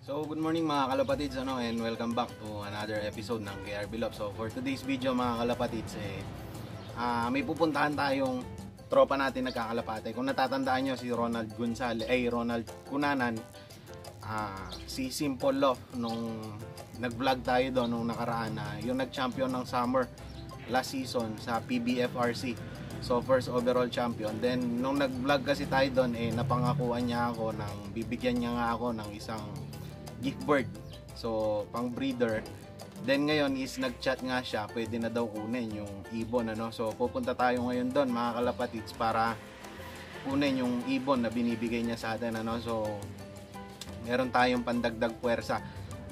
So good morning mga kalapatids and welcome back to another episode ng KRB Love. So for today's video mga kalapatids may pupuntahan tayong tropa natin nagkakalapate. Kung natatandaan nyo si Ronald Cunanan, si Simple Love nung nag-vlog tayo doon nung nakaraan na yung nag-champion ng summer last season sa PBFRC. So first overall champion. Then nung nag-vlog kasi tayo doon napangakuan niya ako ng bibigyan niya nga ako ng isang gift bird, so pang breeder. Then ngayon is nag-chat nga siya, pwede na daw kunin yung ibon so pupunta tayo ngayon doon mga kalapatids para kunin yung ibon na binibigay niya sa atin so meron tayong pandagdag puwersa.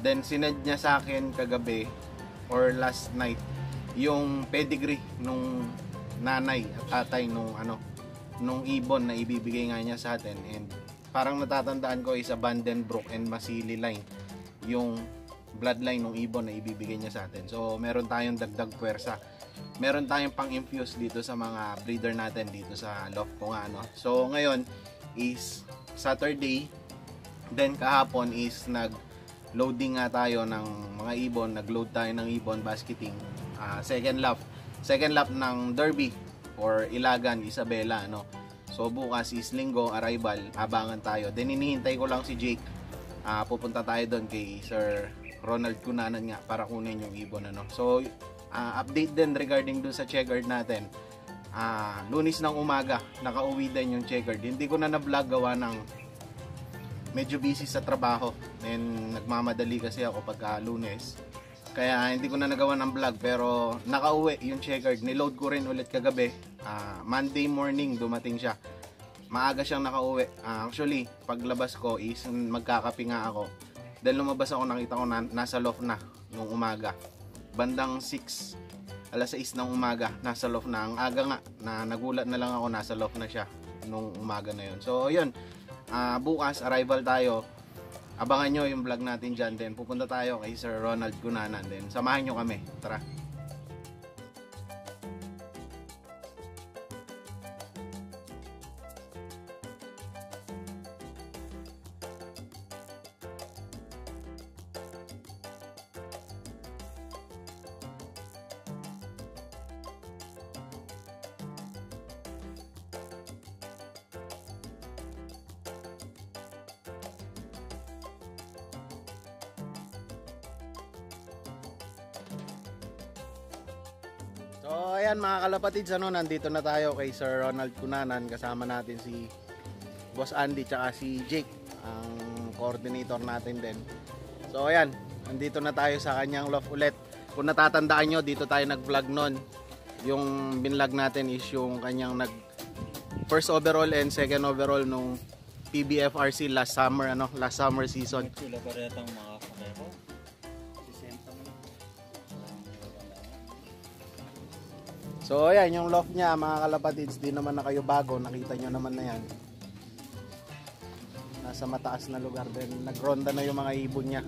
Then sinend niya sa akin kagabi or last night yung pedigree nung nanay at tatay nung ibon na ibibigay nga niya sa atin, and parang natatandaan ko is a Vandenbroek and Masili line yung bloodline ng ibon na ibibigay niya sa atin. So meron tayong dagdag puwersa, meron tayong pang-infuse dito sa mga breeder natin dito sa loft ko nga So ngayon is Saturday, then kahapon is nag-loading nga tayo ng mga ibon, nag-load tayo ng ibon basketing, second lap ng Derby or Ilagan Isabela So bukas is Linggo, arrival, abangan tayo. Then hinihintay ko lang si Jake. Pupunta tayo doon kay Sir Ronald Cunanan nga para kunin yung ibon So update din regarding doon sa checkered natin. Lunes ng umaga, nakauwi din yung checkered. Hindi ko na na-vlog gawa ng medyo busy sa trabaho. And nagmamadali kasi ako pagka Lunes. Kaya hindi ko na nagawa ng vlog, pero nakauwi yung checkered. Niload ko rin ulit kagabi. Monday morning dumating siya. Maaga siyang nakauwi. Actually, paglabas ko is magkakape nga ako. Dahil lumabas ako, nakita ko nasa loft na nung umaga. Bandang 6, alas 6 ng umaga, nasa loft na. Ang aga nga, na nagulat na lang ako, nasa loft na siya nung umaga na yun. So, yun. Bukas, arrival tayo. Abangan nyo yung vlog natin dyan. Then pupunta tayo kay Sir Ronald Cunanan. Then samahan nyo kami. Tara. So ayan mga kalapatids, nandito na tayo kay Sir Ronald Cunanan. Kasama natin si Boss Andy tsaka si Jake, ang coordinator natin din. So ayan, nandito na tayo sa kanyang loft ulit. Kung natatandaan nyo, dito tayo nag-vlog nun. Yung binlog natin is yung kanyang first overall and second overall nung PBFRC last summer season. So ayan yung loft niya mga kalapatids, di naman na kayo bago, nakita nyo naman na yan. Nasa mataas na lugar din, nagronda na yung mga ibon niya.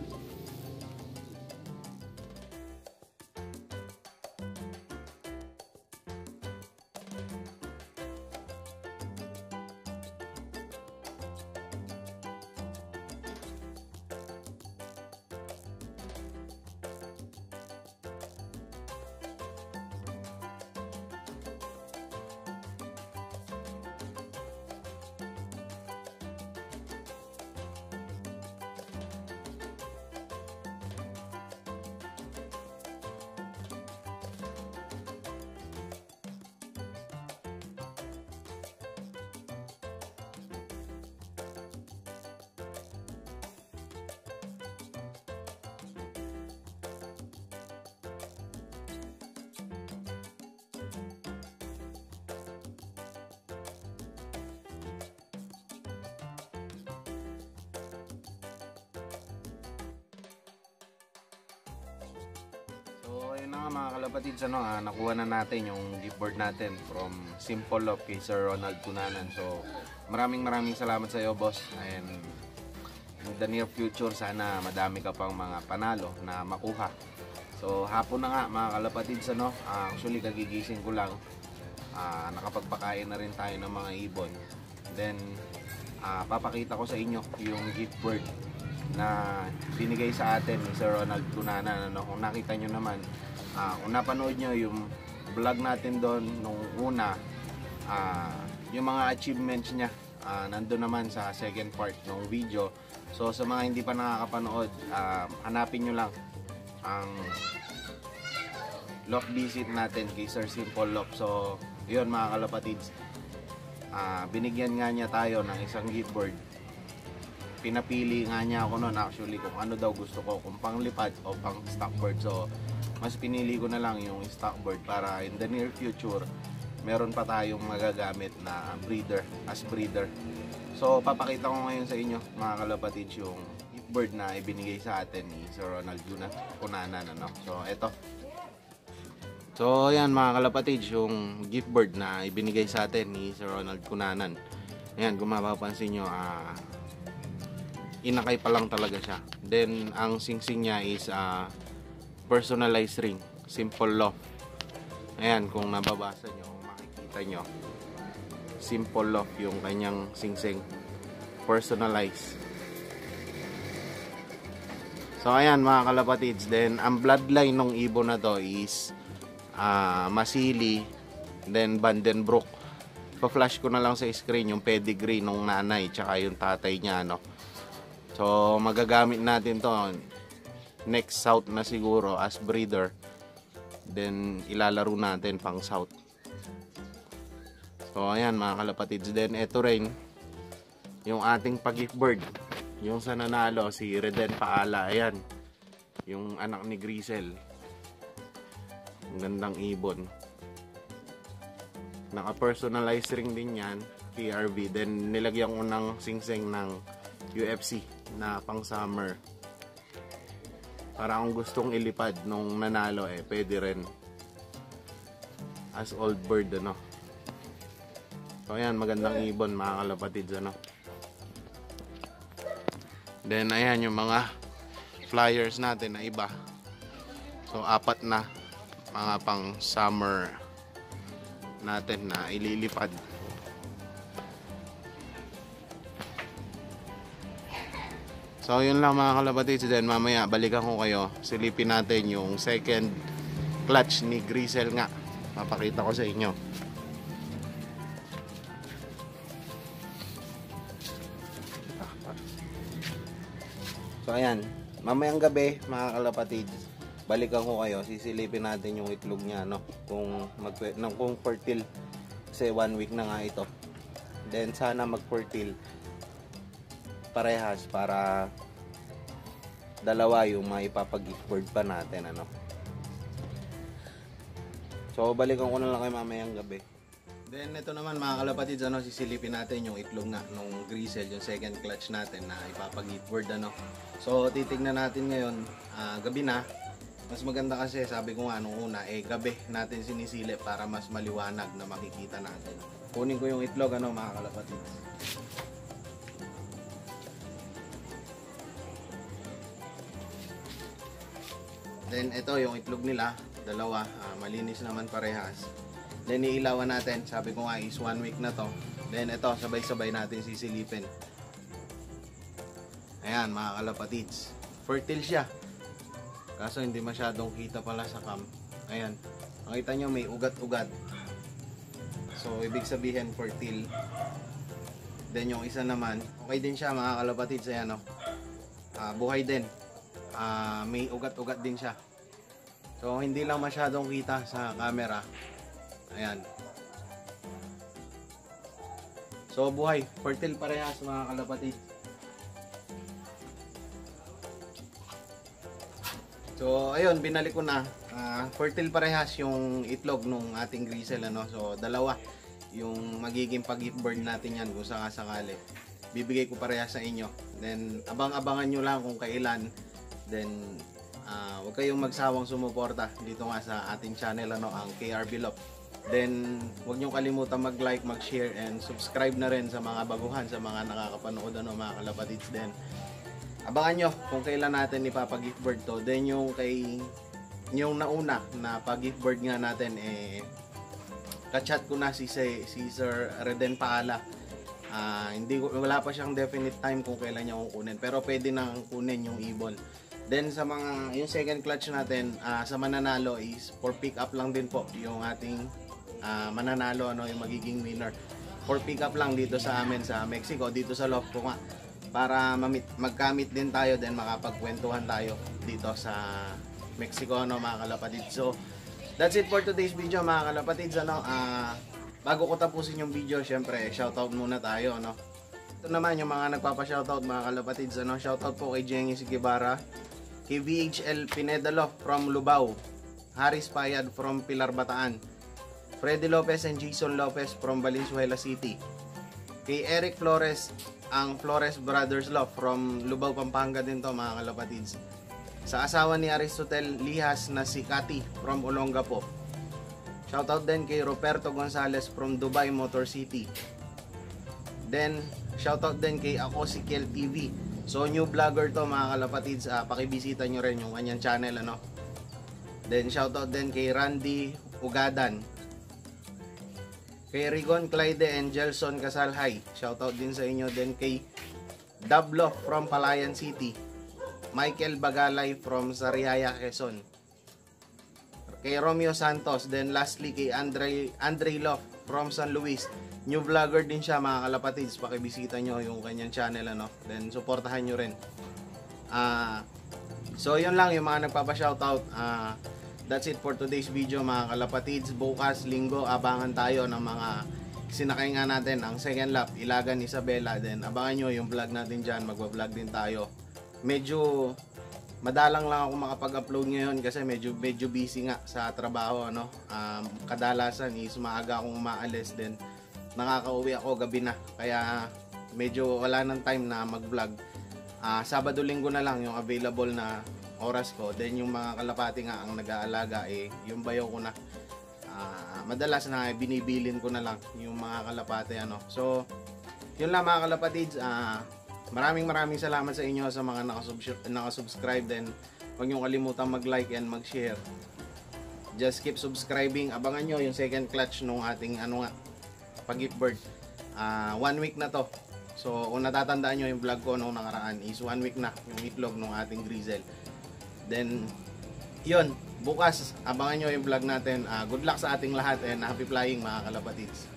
So ayun na nga mga kalapatids, nakuha na natin yung gift board natin from Simple Love kay Sir Ronald Cunanan. So maraming salamat sa iyo, boss, and in the near future sana madami ka pang mga panalo na makuha. So hapon na nga mga kalapatids, actually kagigising ko lang, nakapagpakain na rin tayo ng mga ibon. Then papakita ko sa inyo yung gift bird na binigay sa atin ni Sir Ronald Cunanan, ano. Kung nakita nyo naman, kung napanood nyo yung vlog natin doon nung una, yung mga achievements niya nandun naman sa second part ng video. So sa mga hindi pa nakakapanood, hanapin nyo lang ang loft visit natin kay Sir Simple Loft. So yun mga kalapatids, binigyan nga niya tayo ng isang gift board. Pinapili nga niya ako noon actually kung ano daw gusto ko, kung panglipad o pang stock board. So mas pinili ko na lang yung stock board para in the near future meron pa tayong magagamit na breeder, as breeder. So papakita ko ngayon sa inyo mga kalapatids yung gift board na ibinigay sa atin ni Sir Ronald Cunanan, ano. So eto. So ayan mga kalapatids, yung gift board na ibinigay sa atin ni Sir Ronald Cunanan. Ayan, kung mapapansin nyo, inakay pa lang talaga siya. Then ang singsing niya is personalized ring, Simple Loft. Ayan, kung nababasa nyo, kung makikita nyo, Simple Loft yung kanyang singsing, personalized. So ayan mga kalapatids, then ang bloodline ng ibon na to is Masili, then Vandenbroek. Pa-flash ko na lang sa screen yung pedigree nung nanay tsaka yung tatay niya, no. So magagamit natin to next south na siguro as breeder, then ilalaro natin pang south. So ayan mga kalapatids, then eto rin yung ating pag-gift bird, yung sa nanalo si Reden Paala. Ayan yung anak ni Grisel, ang gandang ibon, naka-personalized ring din yan, PRV. Then nilagyan ko ng singsing ng UFC na pang summer, para kung gustong ilipad nung nanalo pwede rin as old bird, ano. So ayan, magandang ibon mga kalapatids, ano. Then ayan yung mga flyers natin na iba. So apat na mga pang summer natin na ililipad. So yun lang mga kalapatids, then mamaya balikan ko kayo, silipin natin yung second clutch ni Grisel nga, papakita ko sa inyo. So ayan, mamayang gabi mga kalapatids, balikan ko kayo, sisilipin natin yung itlog niya, no, kung fertile, kasi 1 week na nga ito. Then sana mag-fertile parehas para dalawa yung maipapag-gift board pa natin, ano. So balikan ko na lang kayo mamayang gabi. Then ito naman mga kalapatids, ano, sisilipin natin yung itlog na nung Grisel, yung second clutch natin na ipapag-gift board, ano. So titignan natin ngayon, gabi na. Mas maganda kasi, sabi ko nga nung una, gabi natin sinisilip para mas maliwanag na makikita natin. Kunin ko yung itlog, ano mga kalapatids. Then ito yung itlog nila, dalawa, malinis naman parehas. Then iilawan natin, sabi ko nga is 1 week na to. Then ito, sabay-sabay natin sisilipin. Ayan mga kalapatids, fertile siya, kaso hindi masyadong kita pala sa cam. Ayan, makita nyo may ugat-ugat, so ibig sabihin fertile. Then yung isa naman, okay din siya mga kalapatids. Ayan, no? Buhay din, may ugat-ugat din siya, so hindi lang masyadong kita sa camera. Ayan, so buhay, fertile parehas mga kalapatids. So ayun, binalik ko na, fertile parehas yung itlog nung ating Grisel, ano. So dalawa yung magiging pag-gift bird natin yan kung sakasakali. Bibigay ko parehas sa inyo. Then abang-abangan nyo lang kung kailan. Then huwag kayong magsawang sumuporta dito nga sa ating channel, ano, ang KRB Love. Then huwag nyo kalimutan mag-like, mag-share, and subscribe na rin sa mga baguhan, sa mga nakakapanood, ano mga kalapatids. Then abangan nyo kung kailan natin ipapag-gift bird to. Then yung kay yung nauna na pag-gift bird nga natin, ka-chat ko na si Sir Reden Paala. Wala pa siyang definite time kung kailan niya kukunin, pero pwede nang kunin yung ibon. Then sa yung second clutch natin, sa mananalo is for pick up lang din po yung ating mananalo, ano, yung magiging winner. For pick up lang dito sa amin sa Mexico, dito sa loft ko nga, para magkamit din tayo, then makapagkwentuhan tayo dito sa Mexico, ano, mga kalapatids. So that's it for today's video, mga kalapatids, ano. Bago ko tapusin yung video, syempre shoutout muna tayo, ano. Ito naman yung mga nagpapa-shoutout, mga kalapatids, ano. Shoutout po kay Jenny Sigibara, kay VHL Pinedalo from Lubao, Haris Payad from Pilar, Bataan, Freddy Lopez and Jason Lopez from Valenzuela City, kay Eric Flores, ang Flores Brothers Love from Lubao, Pampanga din to, mga kalapatids. Sa asawa ni Aristotel Lihas na si Cathy from Olongapo. Shoutout din kay Roberto Gonzalez from Dubai Motor City. Then shoutout din kay Ako si Kiel TV. So new vlogger to, mga kalapatids, pakibisita nyo rin yung kanyang channel, ano. Then shoutout din kay Randy Ugadan, kay Rigon Clyde and Gelson Casalhay, shoutout din sa inyo. Then kay Dablo from Palayan City, Michael Bagalay from Sariaya, Quezon, kay Romeo Santos. Then lastly kay Andre Love from San Luis. New vlogger din siya, mga kalapatids, pakibisita nyo yung kanyang channel, ano. Then suportahan nyo rin. So yun lang yung mga nagpapa-shoutout. That's it for today's video, mga kalapatids. Bukas linggo, abangan tayo ng mga sinakay nga natin ang second lap, Ilagan Isabela. Then abangan nyo yung vlog natin dyan, magwa-vlog din tayo. Medyo madalang lang ako makapag-upload ngayon kasi medyo busy nga sa trabaho, ano. Kadalasan is maaga akong umaalis, then nakakauwi ako gabi na, kaya medyo wala nang time na mag-vlog. Sabado linggo na lang yung available na oras ko. Then yung mga kalapati nga ang nag-aalaga, yung bayaw ko na, madalas na binibilin ko na lang yung mga kalapati, ano. So yun lang, mga kalapatids. Maraming salamat sa inyo sa mga nakasubscribe. Then huwag nyo kalimutan mag-like and mag-share. Just keep subscribing. Abangan nyo yung second clutch nung ating pag-gift bird. 1 week na to. So kung natatandaan nyo yung vlog ko nung nakaraan is 1 week na yung itlog nung ating grizzle. Then yun, bukas abangan nyo yung vlog natin. Good luck sa ating lahat and happy flying, mga kalapatids.